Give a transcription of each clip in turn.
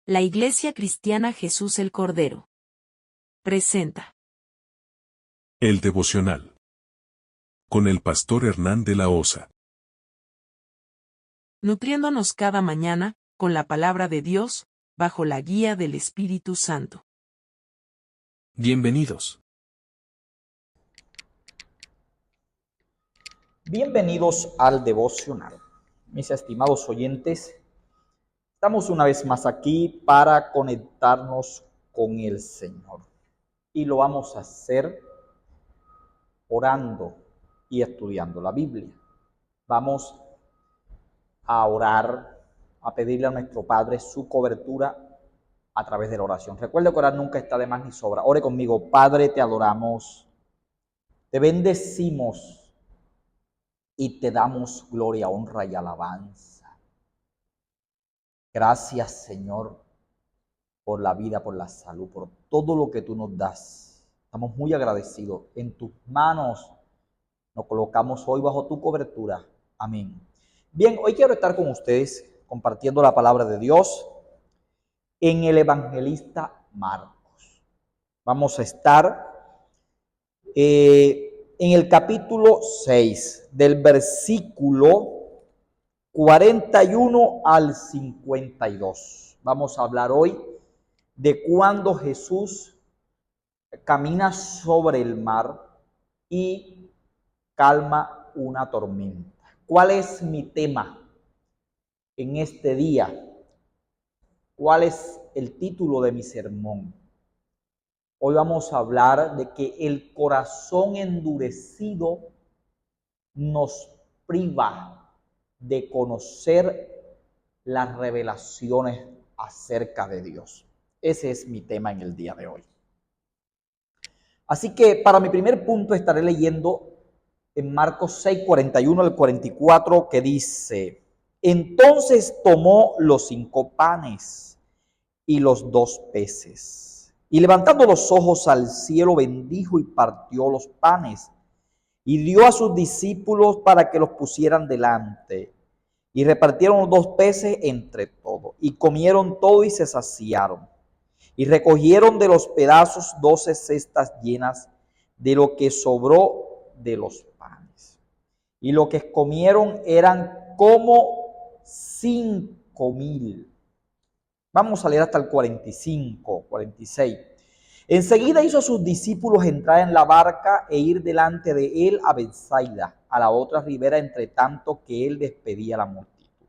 La Iglesia Cristiana Jesús el Cordero presenta El devocional con el pastor Hernán de la Osa. nutriéndonos cada mañana con la palabra de Dios, bajo la guía del Espíritu Santo. Bienvenidos. Bienvenidos al devocional. Mis estimados oyentes, estamos una vez más aquí para conectarnos con el Señor. Y lo vamos a hacer orando y estudiando la Biblia. Vamos a orar, a pedirle a nuestro Padre su cobertura a través de la oración. Recuerde que orar nunca está de más ni sobra. Ore conmigo. Padre, te adoramos, te bendecimos y te damos gloria, honra y alabanza. Gracias, Señor, por la vida, por la salud, por todo lo que tú nos das. Estamos muy agradecidos. En tus manos nos colocamos hoy bajo tu cobertura. Amén. Bien, hoy quiero estar con ustedes compartiendo la palabra de Dios en el evangelista Marcos. Vamos a estar en el capítulo 6, del versículo 41 al 52. Vamos a hablar hoy de cuando Jesús camina sobre el mar y calma una tormenta. ¿Cuál es mi tema en este día? ¿Cuál es el título de mi sermón? Hoy vamos a hablar de que el corazón endurecido nos priva de conocer las revelaciones acerca de Dios. Ese es mi tema en el día de hoy. Así que para mi primer punto estaré leyendo en Marcos 6, 41 al 44, que dice: entonces tomó los 5 panes y los 2 peces, y levantando los ojos al cielo, bendijo y partió los panes, y dio a sus discípulos para que los pusieran delante. Y repartieron los 2 peces entre todos, y comieron todo y se saciaron. Y recogieron de los pedazos 12 cestas llenas de lo que sobró de los panes. Y lo que comieron eran como 5,000. Vamos a leer hasta el 45, 46. Enseguida hizo a sus discípulos entrar en la barca e ir delante de él a Betsaida, a la otra ribera, entre tanto que él despedía a la multitud.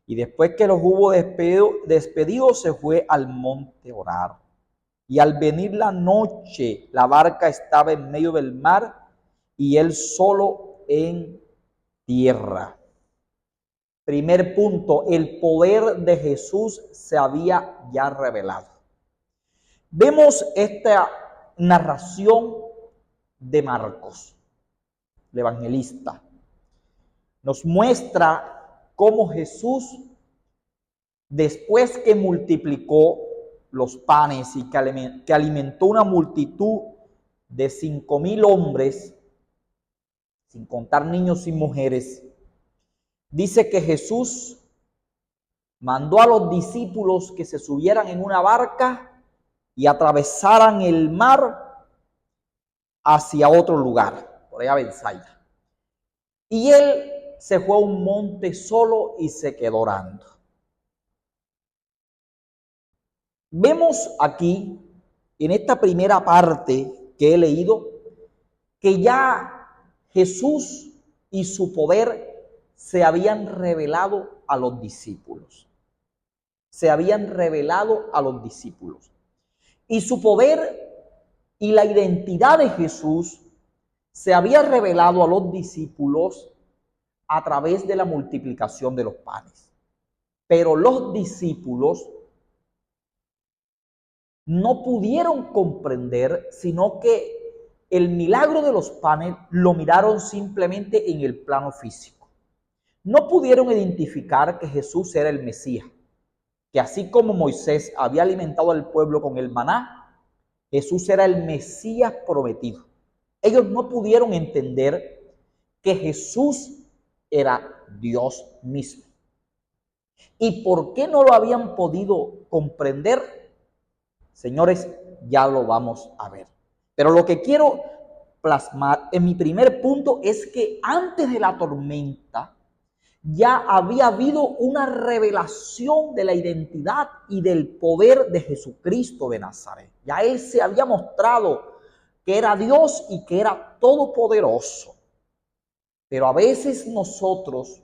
Y después que los hubo despedido, se fue al monte a orar. Y al venir la noche, la barca estaba en medio del mar y él solo en tierra. Primer punto, el poder de Jesús se había ya revelado. Vemos esta narración de Marcos, el evangelista. Nos muestra cómo Jesús, después que multiplicó los panes y que alimentó una multitud de 5,000 hombres, sin contar niños y mujeres, dice que Jesús mandó a los discípulos que se subieran en una barca y atravesaran el mar hacia otro lugar, por allá a Betsaida. Y él se fue a un monte solo y se quedó orando. Vemos aquí, en esta primera parte que he leído, que ya Jesús y su poder se habían revelado a los discípulos. Se habían revelado a los discípulos. Y su poder y la identidad de Jesús se había revelado a los discípulos a través de la multiplicación de los panes. Pero los discípulos no pudieron comprender, sino que el milagro de los panes lo miraron simplemente en el plano físico. No pudieron identificar que Jesús era el Mesías, que así como Moisés había alimentado al pueblo con el maná, Jesús era el Mesías prometido. Ellos no pudieron entender que Jesús era Dios mismo. ¿Y por qué no lo habían podido comprender? Señores, ya lo vamos a ver. Pero lo que quiero plasmar en mi primer punto es que antes de la tormenta ya había habido una revelación de la identidad y del poder de Jesucristo de Nazaret. Ya Él se había mostrado que era Dios y que era todopoderoso. Pero a veces nosotros,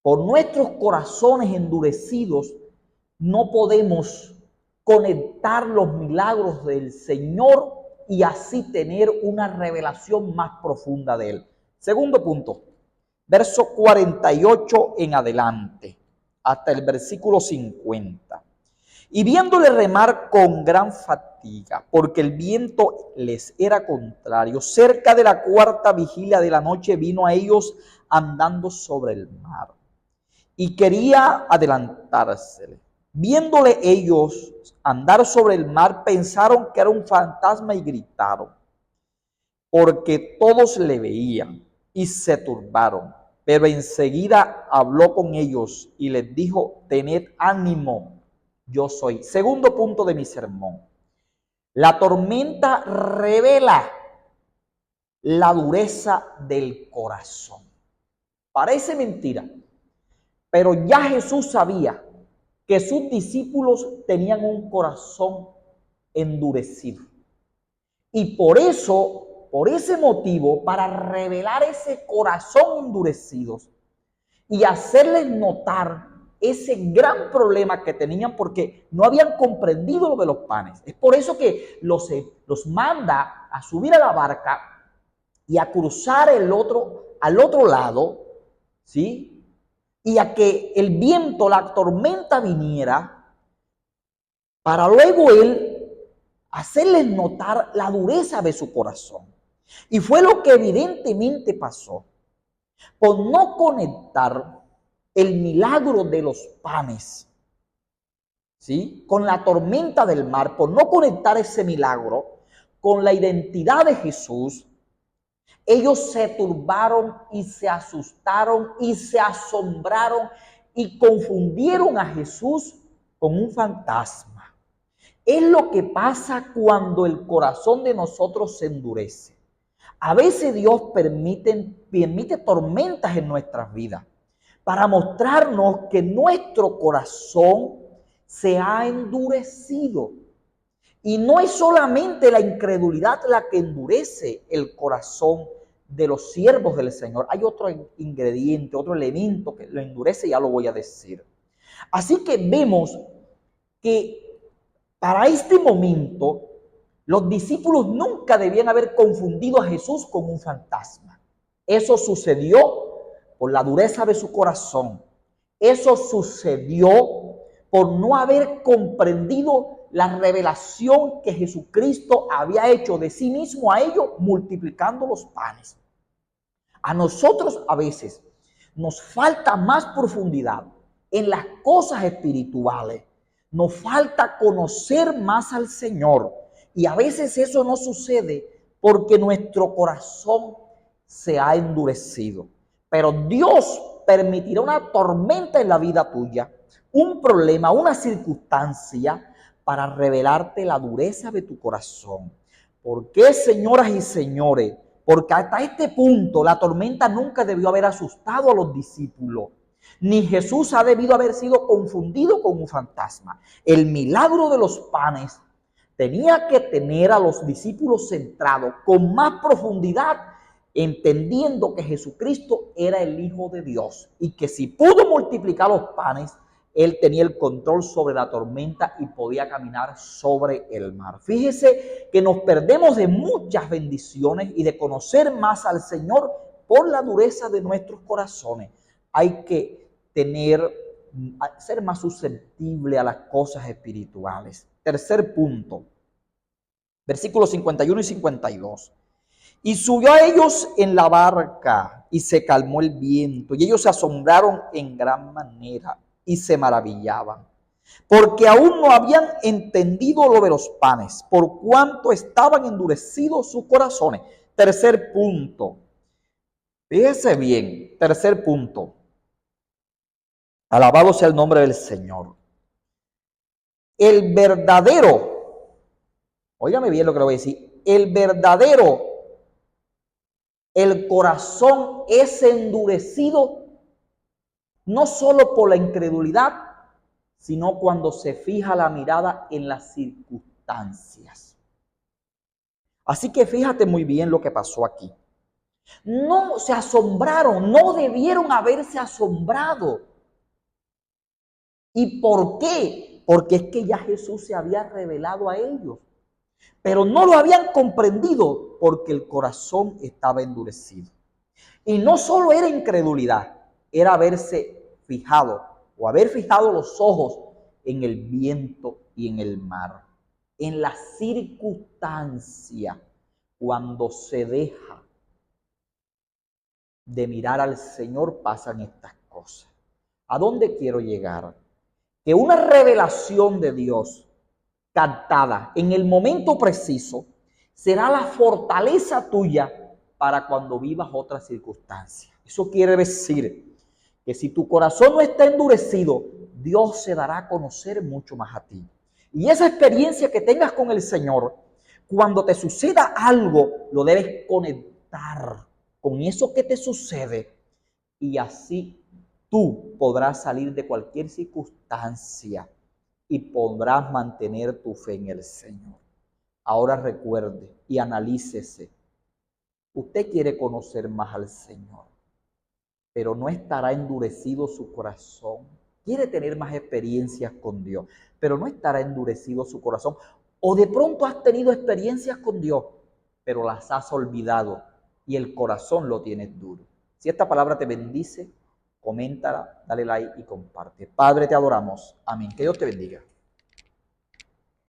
por nuestros corazones endurecidos, no podemos conectar los milagros del Señor y así tener una revelación más profunda de Él. Segundo punto, verso 48 en adelante, hasta el versículo 50. Y viéndole remar con gran fatiga, porque el viento les era contrario, cerca de la cuarta vigilia de la noche vino a ellos andando sobre el mar y quería adelantársele. Viéndole ellos andar sobre el mar, pensaron que era un fantasma y gritaron, porque todos le veían y se turbaron. Pero enseguida habló con ellos y les dijo, tened ánimo, yo soy. Segundo punto de mi sermón. La tormenta revela la dureza del corazón. Parece mentira, pero ya Jesús sabía que sus discípulos tenían un corazón endurecido. Y por eso, por ese motivo, para revelar ese corazón endurecido y hacerles notar ese gran problema que tenían porque no habían comprendido lo de los panes. Es por eso que los manda a subir a la barca y a cruzar al otro lado, ¿sí? Y a que el viento, la tormenta viniera, para luego Él hacerles notar la dureza de su corazón. Y fue lo que evidentemente pasó. Por no conectar el milagro de los panes, ¿sí?, con la tormenta del mar, por no conectar ese milagro con la identidad de Jesús, ellos se turbaron y se asustaron y se asombraron y confundieron a Jesús con un fantasma. Es lo que pasa cuando el corazón de nosotros se endurece. A veces Dios permite tormentas en nuestras vidas para mostrarnos que nuestro corazón se ha endurecido. Y no es solamente la incredulidad la que endurece el corazón de los siervos del Señor. Hay otro ingrediente, otro elemento que lo endurece, ya lo voy a decir. Así que vemos que para este momento los discípulos nunca debían haber confundido a Jesús con un fantasma. Eso sucedió por la dureza de su corazón. Eso sucedió por no haber comprendido la revelación que Jesucristo había hecho de sí mismo a ellos multiplicando los panes. A nosotros a veces nos falta más profundidad en las cosas espirituales. Nos falta conocer más al Señor. Y a veces eso no sucede porque nuestro corazón se ha endurecido. Pero Dios permitirá una tormenta en la vida tuya, un problema, una circunstancia para revelarte la dureza de tu corazón. ¿Por qué, señoras y señores? Porque hasta este punto la tormenta nunca debió haber asustado a los discípulos. Ni Jesús ha debido haber sido confundido con un fantasma. El milagro de los panes tenía que tener a los discípulos centrados con más profundidad, entendiendo que Jesucristo era el Hijo de Dios y que si pudo multiplicar los panes, Él tenía el control sobre la tormenta y podía caminar sobre el mar. Fíjese que nos perdemos de muchas bendiciones y de conocer más al Señor por la dureza de nuestros corazones. Hay que ser más susceptible a las cosas espirituales. Tercer punto, versículos 51 y 52. Y subió a ellos en la barca y se calmó el viento, y ellos se asombraron en gran manera y se maravillaban, porque aún no habían entendido lo de los panes, por cuanto estaban endurecidos sus corazones. Tercer punto, Fíjese bien, tercer punto. Alabado sea el nombre del Señor. El verdadero, óigame bien lo que le voy a decir, el corazón es endurecido no solo por la incredulidad, sino cuando se fija la mirada en las circunstancias. Así que fíjate muy bien lo que pasó aquí. No se asombraron, no debieron haberse asombrado. ¿Y por qué? Porque es que ya Jesús se había revelado a ellos. Pero no lo habían comprendido porque el corazón estaba endurecido. Y no solo era incredulidad, era haberse fijado o haber fijado los ojos en el viento y en el mar, en la circunstancia. Cuando se deja de mirar al Señor pasan estas cosas. ¿A dónde quiero llegar? Que una revelación de Dios captada en el momento preciso será la fortaleza tuya para cuando vivas otras circunstancias. Eso quiere decir que si tu corazón no está endurecido, Dios se dará a conocer mucho más a ti. Y esa experiencia que tengas con el Señor, cuando te suceda algo, lo debes conectar con eso que te sucede y así tú podrás salir de cualquier circunstancia y podrás mantener tu fe en el Señor. Ahora recuerde y analícese. Usted quiere conocer más al Señor, pero no estará endurecido su corazón. Quiere tener más experiencias con Dios, pero no estará endurecido su corazón. O de pronto has tenido experiencias con Dios, pero las has olvidado y el corazón lo tienes duro. Si esta palabra te bendice, coméntala, dale like y comparte. Padre, te adoramos. Amén. Que Dios te bendiga.